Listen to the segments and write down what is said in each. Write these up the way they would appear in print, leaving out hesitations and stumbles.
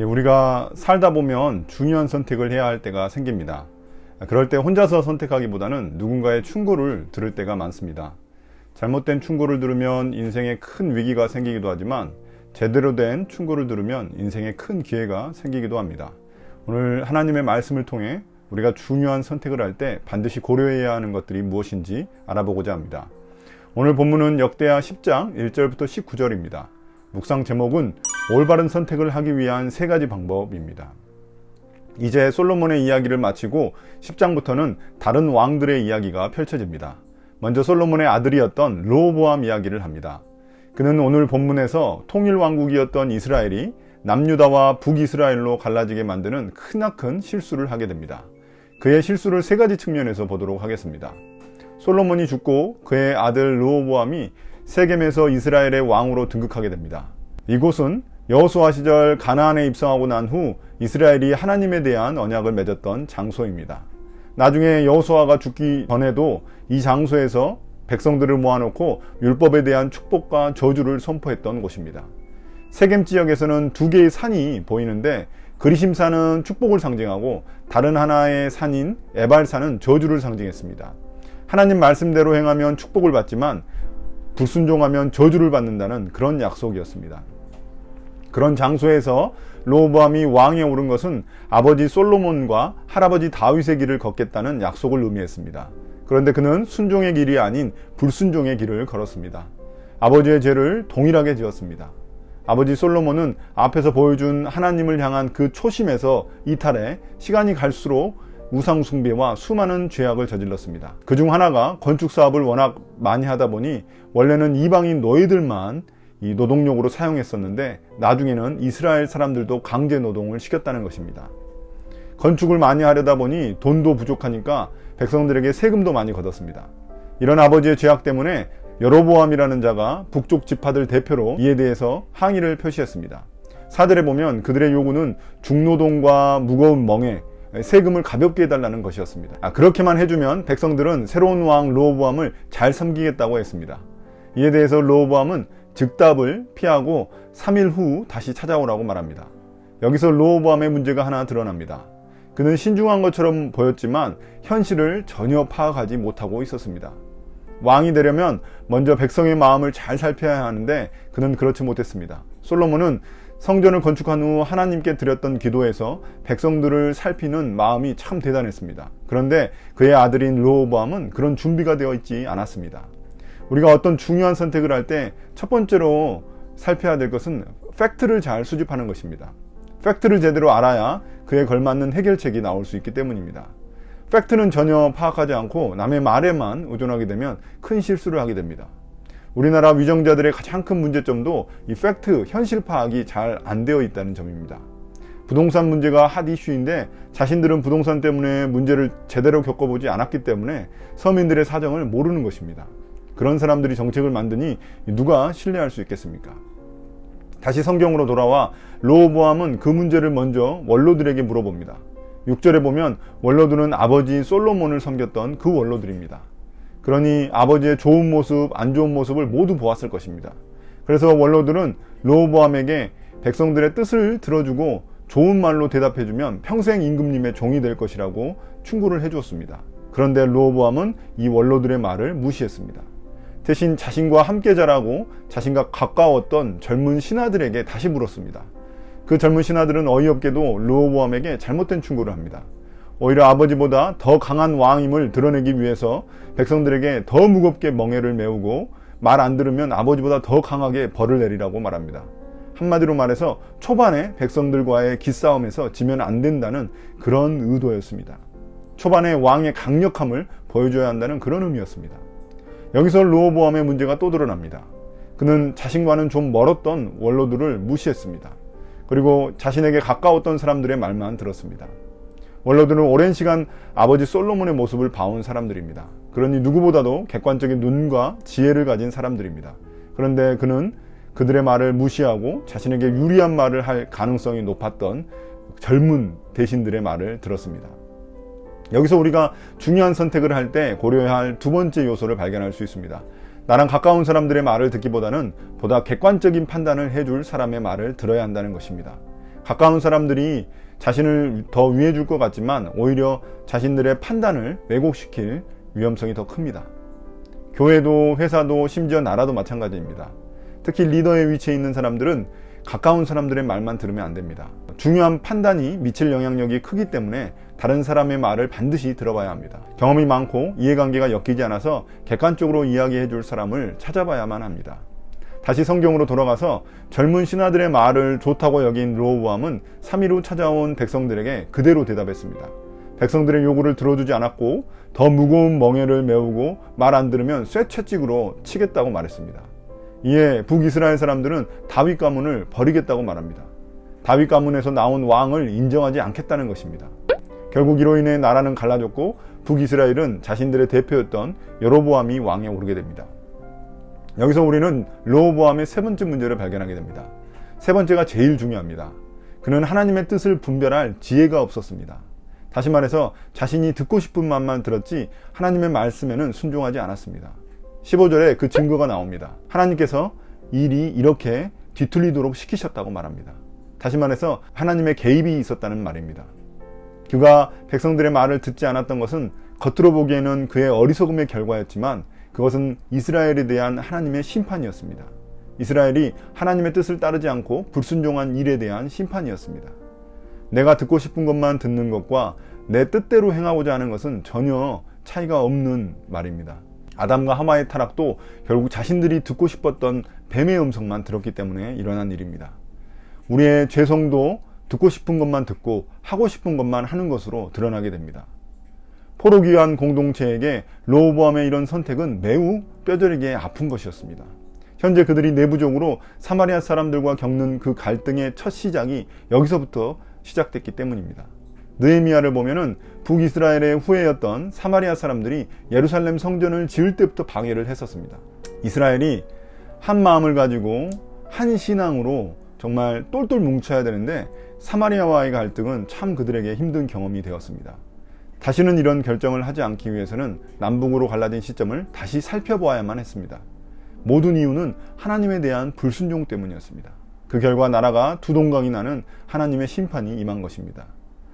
우리가 살다 보면 중요한 선택을 해야 할 때가 생깁니다. 그럴 때 혼자서 선택하기보다는 누군가의 충고를 들을 때가 많습니다. 잘못된 충고를 들으면 인생에 큰 위기가 생기기도 하지만 제대로 된 충고를 들으면 인생에 큰 기회가 생기기도 합니다. 오늘 하나님의 말씀을 통해 우리가 중요한 선택을 할 때 반드시 고려해야 하는 것들이 무엇인지 알아보고자 합니다. 오늘 본문은 역대하 10장 1절부터 19절입니다. 묵상 제목은 올바른 선택을 하기 위한 3가지 방법입니다. 이제 솔로몬의 이야기를 마치고 10장부터는 다른 왕들의 이야기가 펼쳐집니다. 먼저 솔로몬의 아들이었던 르호보암 이야기를 합니다. 그는 오늘 본문에서 통일왕국이었던 이스라엘이 남유다와 북이스라엘로 갈라지게 만드는 크나큰 실수를 하게 됩니다. 그의 실수를 3가지 측면에서 보도록 하겠습니다. 솔로몬이 죽고 그의 아들 르호보암이 세겜에서 이스라엘의 왕으로 등극하게 됩니다. 이곳은 여호수아 시절 가나안에 입성하고 난 후 이스라엘이 하나님에 대한 언약을 맺었던 장소입니다. 나중에 여호수아가 죽기 전에도 이 장소에서 백성들을 모아놓고 율법에 대한 축복과 저주를 선포했던 곳입니다. 세겜 지역에서는 2개의 산이 보이는데 그리심산은 축복을 상징하고 다른 하나의 산인 에발산은 저주를 상징했습니다. 하나님 말씀대로 행하면 축복을 받지만 불순종하면 저주를 받는다는 그런 약속이었습니다. 그런 장소에서 르호보암이 왕에 오른 것은 아버지 솔로몬과 할아버지 다윗의 길을 걷겠다는 약속을 의미했습니다. 그런데 그는 순종의 길이 아닌 불순종의 길을 걸었습니다. 아버지의 죄를 동일하게 지었습니다. 아버지 솔로몬은 앞에서 보여준 하나님을 향한 그 초심에서 이탈해 시간이 갈수록 우상 숭배와 수많은 죄악을 저질렀습니다. 그중 하나가 건축 사업을 워낙 많이 하다 보니 원래는 이방인 노예들만 이 노동력으로 사용했었는데 나중에는 이스라엘 사람들도 강제 노동을 시켰다는 것입니다. 건축을 많이 하려다 보니 돈도 부족하니까 백성들에게 세금도 많이 걷었습니다. 이런 아버지의 죄악 때문에 여로보암이라는 자가 북쪽 지파들 대표로 이에 대해서 항의를 표시했습니다. 사들에 보면 그들의 요구는 중노동과 무거운 멍에 세금을 가볍게 해달라는 것이었습니다. 그렇게만 해주면 백성들은 새로운 왕 르호보암을 잘 섬기겠다고 했습니다. 이에 대해서 르호보암은 즉답을 피하고 3일 후 다시 찾아오라고 말합니다. 여기서 르호보암의 문제가 하나 드러납니다. 그는 신중한 것처럼 보였지만 현실을 전혀 파악하지 못하고 있었습니다. 왕이 되려면 먼저 백성의 마음을 잘 살펴야 하는데 그는 그렇지 못했습니다. 솔로몬은 성전을 건축한 후 하나님께 드렸던 기도에서 백성들을 살피는 마음이 참 대단했습니다. 그런데 그의 아들인 르호보암은 그런 준비가 되어 있지 않았습니다. 우리가 어떤 중요한 선택을 할 때 첫 번째로 살펴야 될 것은 팩트를 잘 수집하는 것입니다. 팩트를 제대로 알아야 그에 걸맞는 해결책이 나올 수 있기 때문입니다. 팩트는 전혀 파악하지 않고 남의 말에만 의존하게 되면 큰 실수를 하게 됩니다. 우리나라 위정자들의 가장 큰 문제점도 이 팩트, 현실 파악이 잘 안 되어 있다는 점입니다. 부동산 문제가 핫 이슈인데 자신들은 부동산 때문에 문제를 제대로 겪어보지 않았기 때문에 서민들의 사정을 모르는 것입니다. 그런 사람들이 정책을 만드니 누가 신뢰할 수 있겠습니까? 다시 성경으로 돌아와 르호보암은 그 문제를 먼저 원로들에게 물어봅니다. 6절에 보면 원로들은 아버지 솔로몬을 섬겼던 그 원로들입니다. 그러니 아버지의 좋은 모습, 안 좋은 모습을 모두 보았을 것입니다. 그래서 원로들은 르호보암에게 백성들의 뜻을 들어주고 좋은 말로 대답해주면 평생 임금님의 종이 될 것이라고 충고를 해주었습니다. 그런데 르호보암은 이 원로들의 말을 무시했습니다. 대신 자신과 함께 자라고 자신과 가까웠던 젊은 신하들에게 다시 물었습니다. 그 젊은 신하들은 어이없게도 르호보암에게 잘못된 충고를 합니다. 오히려 아버지보다 더 강한 왕임을 드러내기 위해서 백성들에게 더 무겁게 멍에를 메우고 말 안 들으면 아버지보다 더 강하게 벌을 내리라고 말합니다. 한마디로 말해서 초반에 백성들과의 기싸움에서 지면 안 된다는 그런 의도였습니다. 초반에 왕의 강력함을 보여줘야 한다는 그런 의미였습니다. 여기서 르호보암의 문제가 또 드러납니다. 그는 자신과는 좀 멀었던 원로들을 무시했습니다. 그리고 자신에게 가까웠던 사람들의 말만 들었습니다. 원로들은 오랜 시간 아버지 솔로몬의 모습을 봐온 사람들입니다. 그러니 누구보다도 객관적인 눈과 지혜를 가진 사람들입니다. 그런데 그는 그들의 말을 무시하고 자신에게 유리한 말을 할 가능성이 높았던 젊은 대신들의 말을 들었습니다. 여기서 우리가 중요한 선택을 할 때 고려해야 할 2번째 요소를 발견할 수 있습니다. 나랑 가까운 사람들의 말을 듣기보다는 보다 객관적인 판단을 해줄 사람의 말을 들어야 한다는 것입니다. 가까운 사람들이 자신을 더 위해 줄 것 같지만 오히려 자신들의 판단을 왜곡시킬 위험성이 더 큽니다. 교회도 회사도 심지어 나라도 마찬가지입니다. 특히 리더의 위치에 있는 사람들은 가까운 사람들의 말만 들으면 안 됩니다. 중요한 판단이 미칠 영향력이 크기 때문에 다른 사람의 말을 반드시 들어봐야 합니다. 경험이 많고 이해관계가 엮이지 않아서 객관적으로 이야기해 줄 사람을 찾아봐야만 합니다. 다시 성경으로 돌아가서 젊은 신하들의 말을 좋다고 여긴 르호보암은 3일 후 찾아온 백성들에게 그대로 대답했습니다. 백성들의 요구를 들어주지 않았고 더 무거운 멍에를 메우고 말 안 들으면 쇠채찍으로 치겠다고 말했습니다. 이에 북이스라엘 사람들은 다윗 가문을 버리겠다고 말합니다. 다윗 가문에서 나온 왕을 인정하지 않겠다는 것입니다. 결국 이로 인해 나라는 갈라졌고 북이스라엘은 자신들의 대표였던 여로보암이 왕에 오르게 됩니다. 여기서 우리는 르호보암의 세 번째 문제를 발견하게 됩니다. 세 번째가 제일 중요합니다. 그는 하나님의 뜻을 분별할 지혜가 없었습니다. 다시 말해서 자신이 듣고 싶은 말만 들었지 하나님의 말씀에는 순종하지 않았습니다. 15절에 그 증거가 나옵니다. 하나님께서 일이 이렇게 뒤틀리도록 시키셨다고 말합니다. 다시 말해서 하나님의 개입이 있었다는 말입니다. 그가 백성들의 말을 듣지 않았던 것은 겉으로 보기에는 그의 어리석음의 결과였지만 그것은 이스라엘에 대한 하나님의 심판이었습니다. 이스라엘이 하나님의 뜻을 따르지 않고 불순종한 일에 대한 심판이었습니다. 내가 듣고 싶은 것만 듣는 것과 내 뜻대로 행하고자 하는 것은 전혀 차이가 없는 말입니다. 아담과 하와의 타락도 결국 자신들이 듣고 싶었던 뱀의 음성만 들었기 때문에 일어난 일입니다. 우리의 죄성도 듣고 싶은 것만 듣고 하고 싶은 것만 하는 것으로 드러나게 됩니다. 포로귀환 공동체에게 르호보암의 이런 선택은 매우 뼈저리게 아픈 것이었습니다. 현재 그들이 내부적으로 사마리아 사람들과 겪는 그 갈등의 첫 시작이 여기서부터 시작됐기 때문입니다. 느헤미야를 보면은 북이스라엘의 후예였던 사마리아 사람들이 예루살렘 성전을 지을 때부터 방해를 했었습니다. 이스라엘이 한 마음을 가지고 한 신앙으로 정말 똘똘 뭉쳐야 되는데 사마리아와의 갈등은 참 그들에게 힘든 경험이 되었습니다. 다시는 이런 결정을 하지 않기 위해서는 남북으로 갈라진 시점을 다시 살펴보아야만 했습니다. 모든 이유는 하나님에 대한 불순종 때문이었습니다. 그 결과 나라가 두 동강이 나는 하나님의 심판이 임한 것입니다.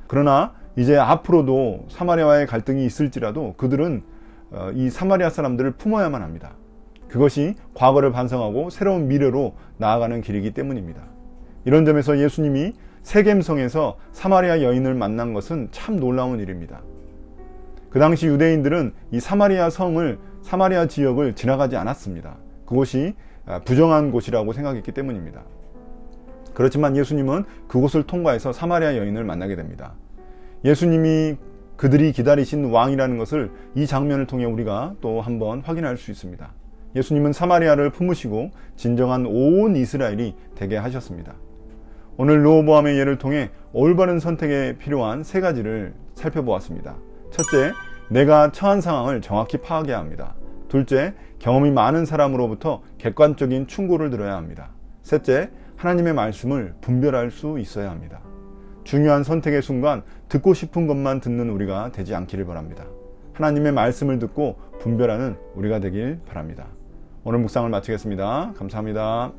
그러나 이제 앞으로도 사마리아와의 갈등이 있을지라도 그들은 이 사마리아 사람들을 품어야만 합니다. 그것이 과거를 반성하고 새로운 미래로 나아가는 길이기 때문입니다. 이런 점에서 예수님이 세겜성에서 사마리아 여인을 만난 것은 참 놀라운 일입니다. 그 당시 유대인들은 이 사마리아 성을, 사마리아 지역을 지나가지 않았습니다. 그곳이 부정한 곳이라고 생각했기 때문입니다. 그렇지만 예수님은 그곳을 통과해서 사마리아 여인을 만나게 됩니다. 예수님이 그들이 기다리신 왕이라는 것을 이 장면을 통해 우리가 또 한번 확인할 수 있습니다. 예수님은 사마리아를 품으시고 진정한 온 이스라엘이 되게 하셨습니다. 오늘 르호보암의 예를 통해 올바른 선택에 필요한 세 가지를 살펴보았습니다. 첫째, 내가 처한 상황을 정확히 파악해야 합니다. 둘째, 경험이 많은 사람으로부터 객관적인 충고를 들어야 합니다. 셋째, 하나님의 말씀을 분별할 수 있어야 합니다. 중요한 선택의 순간 듣고 싶은 것만 듣는 우리가 되지 않기를 바랍니다. 하나님의 말씀을 듣고 분별하는 우리가 되길 바랍니다. 오늘 묵상을 마치겠습니다. 감사합니다.